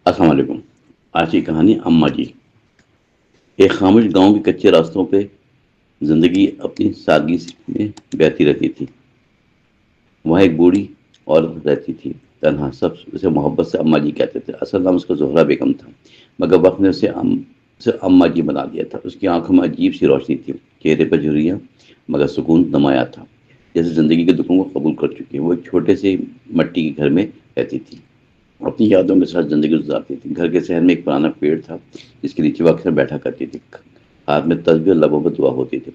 السلام علیکم۔ آج کی کہانی اماں جی۔ ایک خاموش گاؤں کے کچے راستوں پہ زندگی اپنی سادگی میں بہتی رہتی تھی۔ وہاں ایک بوڑھی عورت رہتی تھی، تنہا۔ سب اسے محبت سے اماں جی کہتے تھے۔ اصل نام اس کا زہرا بیگم تھا، مگر وقت نے اسے اماں جی بنا دیا تھا۔ اس کی آنکھوں میں عجیب سی روشنی تھی، چہرے پر جھریاں مگر سکون نمایاں تھا، جیسے زندگی کے دکھوں کو قبول کر چکی ہے۔ وہ ایک چھوٹے سے مٹی کے گھر میں رہتی تھی، اپنی یادوں کے ساتھ زندگی گزارتی تھی۔ گھر کے شہر میں ایک پرانا پیڑ تھا جس کے نیچے وہ اکثر بیٹھا کرتی تھی، ہاتھ میں تسبیح اور لبوں پر دعا ہوتی تھی۔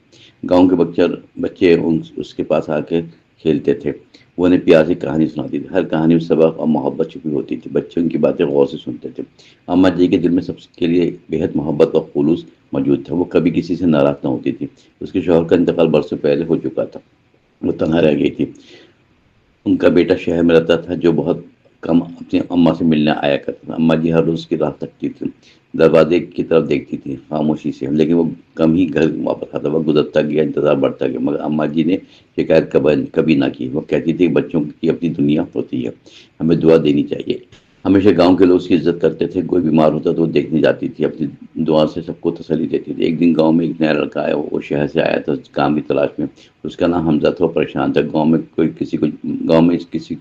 گاؤں کے بچے اس کے پاس آ کے کھیلتے تھے، وہ انہیں پیار سے کہانی سناتی تھی۔ ہر کہانی میں سبق اور محبت چھپی ہوتی تھی۔ بچے ان کی باتیں غور سے سنتے تھے۔ اماں جی کے دل میں سب کے لیے بےحد محبت اور خلوص موجود تھا۔ وہ کبھی کسی سے ناراض نہ ہوتی تھی۔ اس کے شوہر کا انتقال برسوں پہلے ہو چکا تھا، وہ تنہا رہ گئی تھی۔ ان کا بیٹا شہر میں رہتا تھا، جو بہت کم اپنی اماں سے ملنے آیا کرتا تھا۔ اماں جی ہر روز اس کی راہ تکتی تھی، دروازے کی طرف دیکھتی تھی خاموشی سے، لیکن وہ کم ہی گھر واپس آتا۔ وقت گزرتا گیا، انتظار بڑھتا گیا، مگر اماں جی نے شکایت کبھی نہ کی۔ وہ کہتی تھی کہ بچوں کی اپنی دنیا ہوتی ہے، ہمیں دعا دینی چاہیے۔ ہمیشہ گاؤں کے لوگ اس کی عزت کرتے تھے۔ کوئی بیمار ہوتا تو وہ دیکھنے جاتی تھی، اپنی دعا سے سب کو تسلی دیتی تھی۔ ایک دن گاؤں میں ایک نیا لڑکا آیا، وہ شہر سے آیا تھا کام کی تلاش میں۔ اس کا نام حمزہ تھا۔ وہ پریشان تھا، گاؤں میں کسی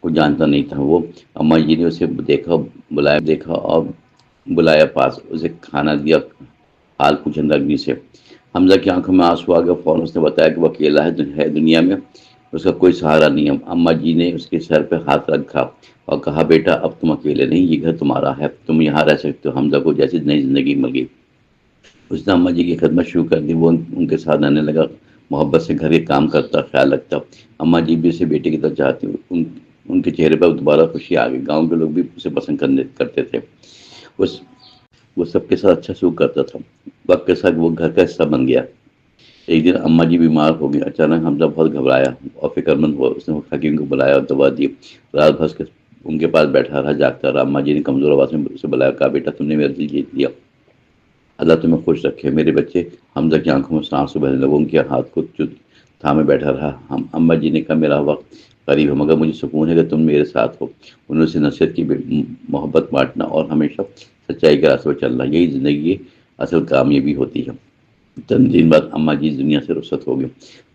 کو جانتا نہیں تھا۔ وہ اماں جی نے اسے دیکھا اور بلایا پاس، اسے کھانا دیا، حال پوچھا نرمی سے۔ حمزہ کی آنکھوں میں آنسو آ گیا۔ فوراً اس نے بتایا کہ وہ اکیلا ہے دنیا میں، اس کا کوئی سہارا نہیں ہے۔ اماں جی نے اس کے سر پہ ہاتھ رکھا اور کہا، بیٹا اب تم اکیلے نہیں، یہ گھر تمہارا ہے، تم یہاں رہ سکتے ہو۔ حمزہ کو جیسی نئی زندگی مل گئی۔ اس نے اماں جی کی خدمت شروع کر دی۔ وہ ان کے ساتھ رہنے لگا، محبت سے گھر کے کام کرتا، خیال رکھتا۔ اماں جی بھی اسے بیٹے کی طرح چاہتی۔ ان کے چہرے پر دوبارہ خوشی آ گئی۔ گاؤں کے لوگ بھی اسے پسند کرتے تھے۔ وہ سب کے ساتھ اچھا سلوک کرتا تھا۔ وقت کے ساتھ وہ گھر کا حصہ بن گیا۔ ایک دن اماں جی بیمار ہو گئی۔ اچانک حمزہ بہت گھبرایا اور فکر مند ہوا۔ اس نے حکیم کو بلایا اور دوا دی۔ رات بھر ان کے پاس بیٹھا رہا، جاگتا رہا۔ اماں جی نے کمزور آواز میں اسے بلایا، کہا، بیٹا تم نے میرا دل جیت لیا، اللہ تمہیں خوش رکھے میرے بچے۔ حمزہ کی آنکھوں میں سے آنسو بہنے لگے۔ وہ ان کے ہاتھ کو تھامے بیٹھا رہا۔ اماں جی نے کہا، میرا وقت قریب ہے، مگر مجھے سکون ہے کہ تم میرے ساتھ ہو۔ انہوں نے اسے نصیحت کی، محبت بانٹنا اور ہمیشہ سچائی کے راستے پر چلنا، یہی زندگی کی اصل کامیابی ہوتی ہے۔ چند دن بعد اماں جی دنیا سے رخصت ہو گئی،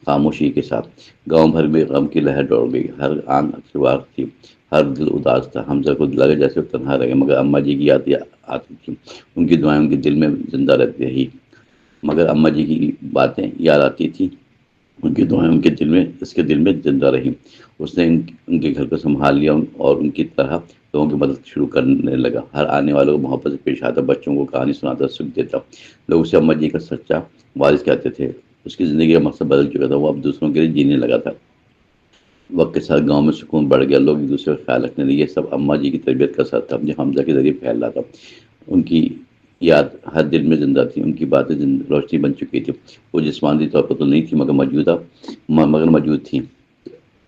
خاموشی کے ساتھ۔ گاؤں بھر میں غم کی لہر دوڑ گئی، ہر آنکھ اخبار تھی، ہر دل اداس تھا۔ حمزہ کو لگا جیسے وہ تنہا رہ گیا، مگر اماں جی کی یاد آتی تھی، ان کی دعائیں ان کے دل میں زندہ رہتی رہی۔ مگر اماں جی کی باتیں یاد آتی تھی، ان کی دعائیں اس کے دل میں زندہ رہی۔ اس نے ان کے گھر کو سنبھال لیا اور ان کی طرح لوگوں کی مدد شروع کرنے لگا۔ ہر آنے والوں کو محبت سے پیش آتا، بچوں کو کہانی سناتا، سکھ دیتا۔ لوگ اسے اماں جی کا سچا وارث کہتے تھے۔ اس کی زندگی کا مقصد بدل چکا تھا، وہ اب دوسروں کے لیے جینے لگا تھا۔ وقت کے ساتھ گاؤں میں سکون بڑھ گیا، لوگ ایک دوسرے کا خیال رکھنے لگے۔ یہ سب اماں جی کی تربیت کا اثر تھا، جو حمزہ کے ذریعے پھیل رہا تھا۔ ان کی یاد ہر دل میں زندہ تھی، ان کی باتیں روشنی بن چکی تھی۔ وہ جسمانی طور پر تو نہیں تھی، مگر موجود تھی۔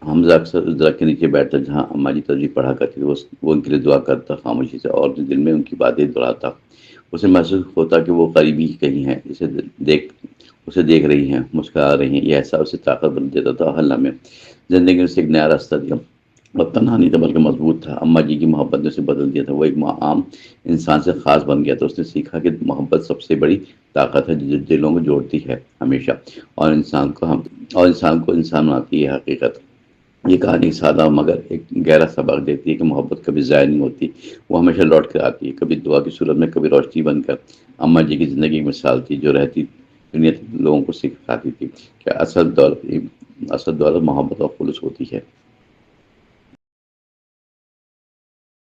حمزہ اکثر اس درخت کے نیچے بیٹھتا جہاں اماں جی تسبیح پڑھا کرتی تھی۔ وہ ان کے لیے دعا کرتا خاموشی سے، اور اپنے دل میں ان کی باتیں دہراتا۔ اسے محسوس ہوتا کہ وہ قریبی ہی کہیں ہیں، اسے دیکھ رہی ہیں، مسکرا رہی ہیں۔ یہ احساس اسے طاقت بن دیتا تھا۔ ہر لمحے زندگی نے اسے ایک نیا راستہ دیا۔ اب تنہا نہیں تھا بلکہ مضبوط تھا۔ اماں جی کی محبت نے اسے بدل دیا تھا۔ وہ ایک عام انسان سے خاص بن گیا تھا۔ اس نے سیکھا کہ محبت سب سے بڑی طاقت ہے، جو دلوں کو جوڑتی ہے ہمیشہ، اور انسان کو انسان بناتی ہے۔ حقیقت یہ کہانی سادہ مگر ایک گہرا سبق دیتی ہے کہ محبت کبھی ضائع نہیں ہوتی، وہ ہمیشہ لوٹ کر آتی ہے، کبھی دعا کی صورت میں، کبھی روشنی بن کر۔ اماں جی کی زندگی ایک مثال تھی، جو رہتی دنیا لوگوں کو سکھاتی تھی کہ اصل دولت محبت اور خلوص ہوتی ہے۔